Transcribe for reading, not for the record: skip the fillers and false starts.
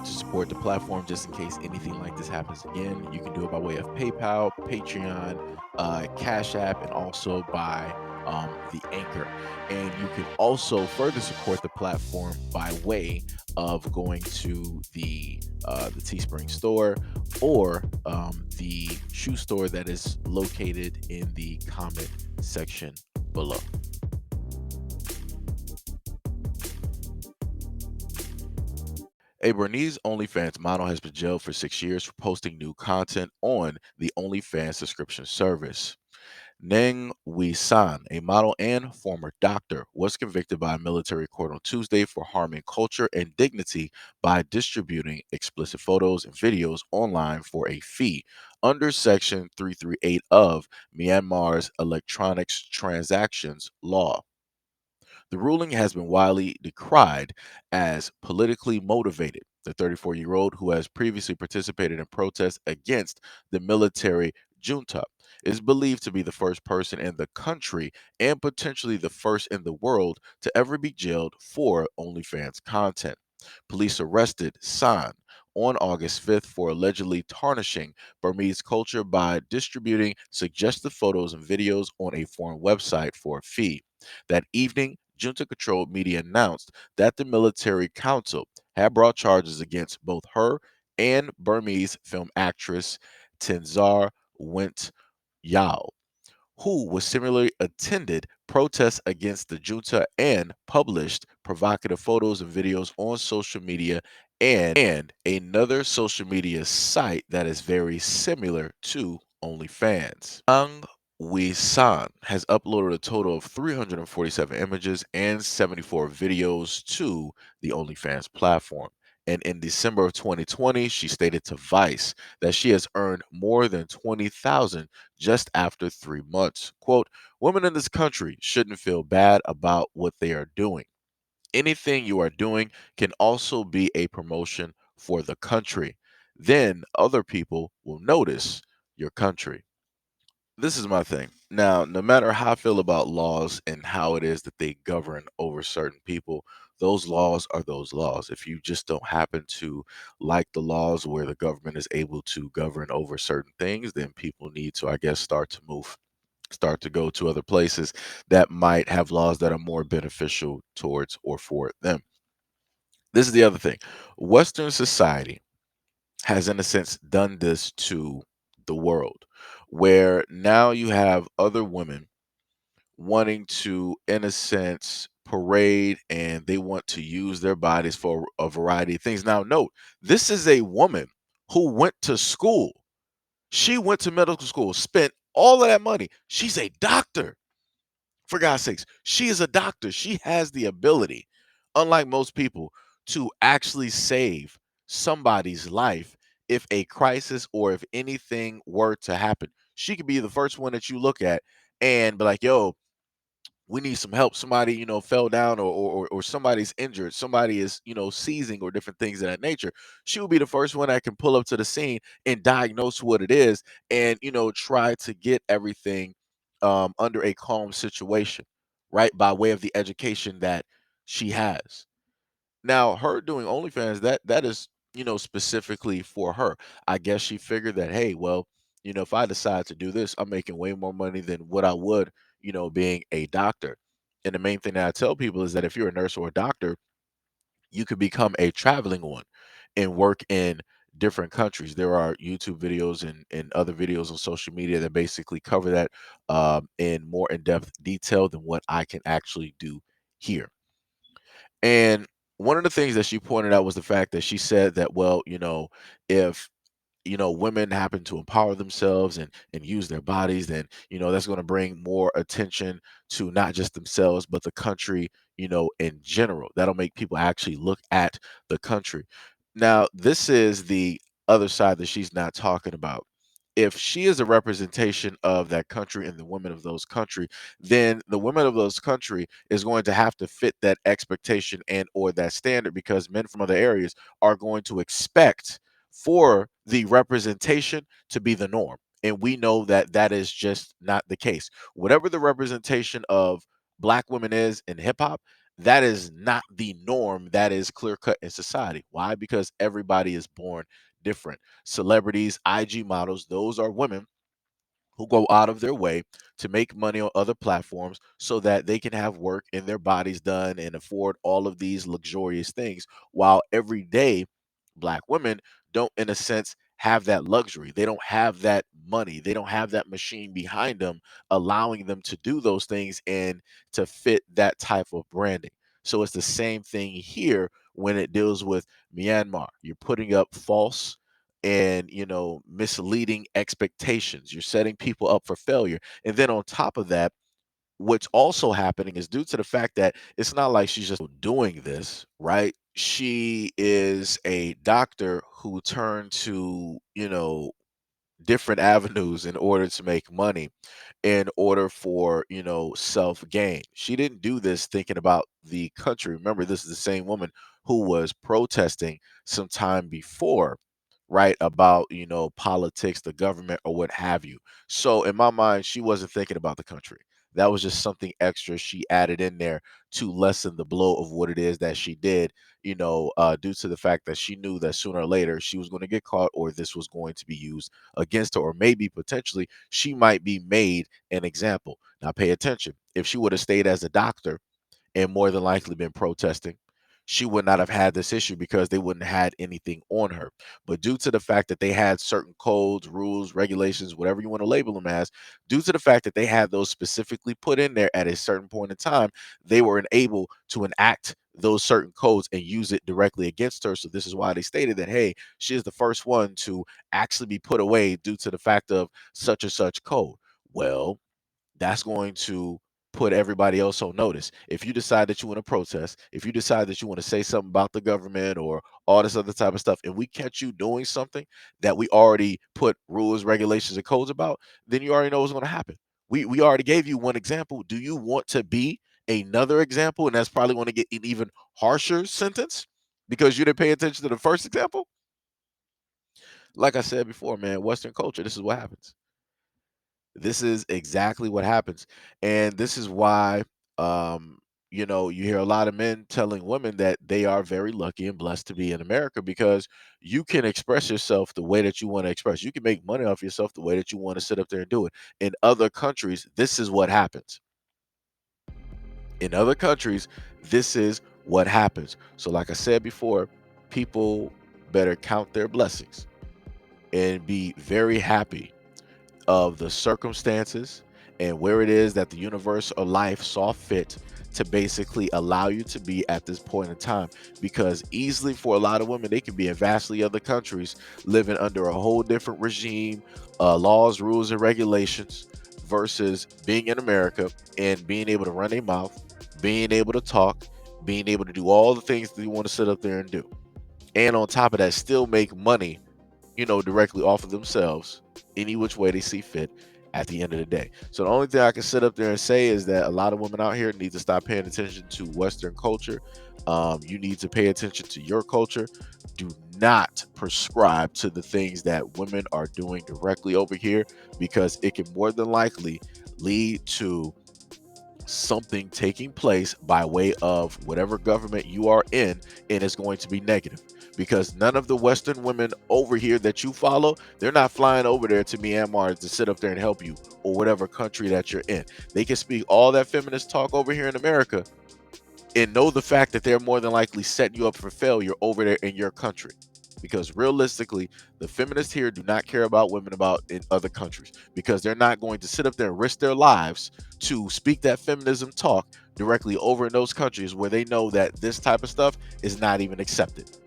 to support the platform just in case anything like this happens again, you can do it by way of PayPal, Patreon, Cash App, and also by the Anchor. And you can also further support the platform by way of going to the Teespring store or the shoe store that is located in the comment section below. A Bernese OnlyFans model has been jailed for 6 years for posting new content on the OnlyFans subscription service. Neng San, a model and former doctor, was convicted by a military court on Tuesday for harming culture and dignity by distributing explicit photos and videos online for a fee under Section 338 of Myanmar's Electronics Transactions Law. The ruling has been widely decried as politically motivated. The 34-year-old, who has previously participated in protests against the military junta, is believed to be the first person in the country and potentially the first in the world to ever be jailed for OnlyFans content. Police arrested San on August 5th for allegedly tarnishing Burmese culture by distributing suggestive photos and videos on a foreign website for a fee. That evening, junta controlled media announced that the military council had brought charges against both her and Burmese film actress Tenzar Wint Yao, who was similarly attended protests against the junta and published provocative photos and videos on social media and another social media site that is very similar to OnlyFans. Ang San has uploaded a total of 347 images and 74 videos to the OnlyFans platform. And in December of 2020, she stated to Vice that she has earned more than 20,000 just after 3 months. Quote, women in this country shouldn't feel bad about what they are doing. Anything you are doing can also be a promotion for the country. Then other people will notice your country. This is my thing. Now, no matter how I feel about laws and how it is that they govern over certain people, those laws are those laws. If you just don't happen to like the laws where the government is able to govern over certain things, then people need to, I guess, start to go to other places that might have laws that are more beneficial towards or for them. This is the other thing. Western society has, in a sense, done this to the world, where now you have other women wanting to, in a sense, parade and they want to use their bodies for a variety of things. Now, note, this is a woman who went to school. She went to medical school, spent all of that money. She's a doctor. For God's sakes, she is a doctor. She has the ability, unlike most people, to actually save somebody's life if a crisis or if anything were to happen. She could be the first one that you look at and be like, yo, we need some help. Somebody, fell down or somebody's injured. Somebody is, seizing or different things of that nature. She will be the first one that can pull up to the scene and diagnose what it is and, try to get everything under a calm situation, right? By way of the education that she has. Now, her doing OnlyFans, that is, specifically for her. I guess she figured that, hey, well, if I decide to do this, I'm making way more money than what I would, being a doctor. And the main thing that I tell people is that if you're a nurse or a doctor, you could become a traveling one and work in different countries. There are YouTube videos and other videos on social media that basically cover that in more in-depth detail than what I can actually do here. And one of the things that she pointed out was the fact that she said that, well, if women happen to empower themselves and use their bodies, then that's going to bring more attention to not just themselves but the country, in general. That'll make people actually look at the country. Now, this is the other side that she's not talking about. If she is a representation of that country and the women of those country, then the women of those country is going to have to fit that expectation and or that standard, because men from other areas are going to expect for the representation to be the norm. And we know that that is just not the case. Whatever the representation of black women is in hip hop, That is not the norm. That is clear cut in society. Why? Because everybody is born different. Celebrities, IG models, those are women who go out of their way to make money on other platforms so that they can have work and their bodies done and afford all of these luxurious things, while every day black women don't, in a sense, have that luxury. They don't have that money, they don't have that machine behind them allowing them to do those things and to fit that type of branding. So it's the same thing here when it deals with Myanmar. You're putting up false and, misleading expectations. You're setting people up for failure. And then on top of that, what's also happening is, due to the fact that it's not like she's just doing this, right? She is a doctor who turned to, different avenues in order to make money, in order for, self gain. She didn't do this thinking about the country. Remember, this is the same woman who was protesting some time before, right, about, politics, the government, or what have you. So in my mind, she wasn't thinking about the country. That was just something extra she added in there to lessen the blow of what it is that she did, due to the fact that she knew that sooner or later she was going to get caught, or this was going to be used against her, or maybe potentially she might be made an example. Now, pay attention. If she would have stayed as a doctor and more than likely been protesting, she would not have had this issue because they wouldn't have had anything on her. But due to the fact that they had certain codes, rules, regulations, whatever you want to label them as, due to the fact that they had those specifically put in there at a certain point in time, they were able to enact those certain codes and use it directly against her. So this is why they stated that, hey, she is the first one to actually be put away due to the fact of such and such code. Well, that's going to put everybody else on notice. If you decide that you want to protest, if you decide that you want to say something about the government or all this other type of stuff, and we catch you doing something that we already put rules, regulations, and codes about, then you already know what's going to happen. We already gave you one example. Do you want to be another example? And that's probably going to get an even harsher sentence because you didn't pay attention to the first example. Like I said before, man, Western culture, this is what happens. This is exactly what happens. And this is why, you hear a lot of men telling women that they are very lucky and blessed to be in America because you can express yourself the way that you want to express. You can make money off yourself the way that you want to sit up there and do it. In other countries, this is what happens. In other countries, this is what happens. So, like I said before, people better count their blessings and be very happy of the circumstances and where it is that the universe or life saw fit to basically allow you to be at this point in time. Because easily for a lot of women, they can be in vastly other countries living under a whole different regime, laws, rules, and regulations, versus being in America and being able to run their mouth, being able to talk, being able to do all the things that you want to sit up there and do. And on top of that, still make money, directly off of themselves any which way they see fit at the end of the day. So the only thing I can sit up there and say is that a lot of women out here need to stop paying attention to Western culture. You need to pay attention to your culture. Do not prescribe to the things that women are doing directly over here, because it can more than likely lead to something taking place by way of whatever government you are in, and it's going to be negative. Because none of the Western women over here that you follow, they're not flying over there to Myanmar to sit up there and help you, or whatever country that you're in. They can speak all that feminist talk over here in America and know the fact that they're more than likely setting you up for failure over there in your country. Because realistically, the feminists here do not care about women about in other countries, because they're not going to sit up there and risk their lives to speak that feminism talk directly over in those countries where they know that this type of stuff is not even accepted.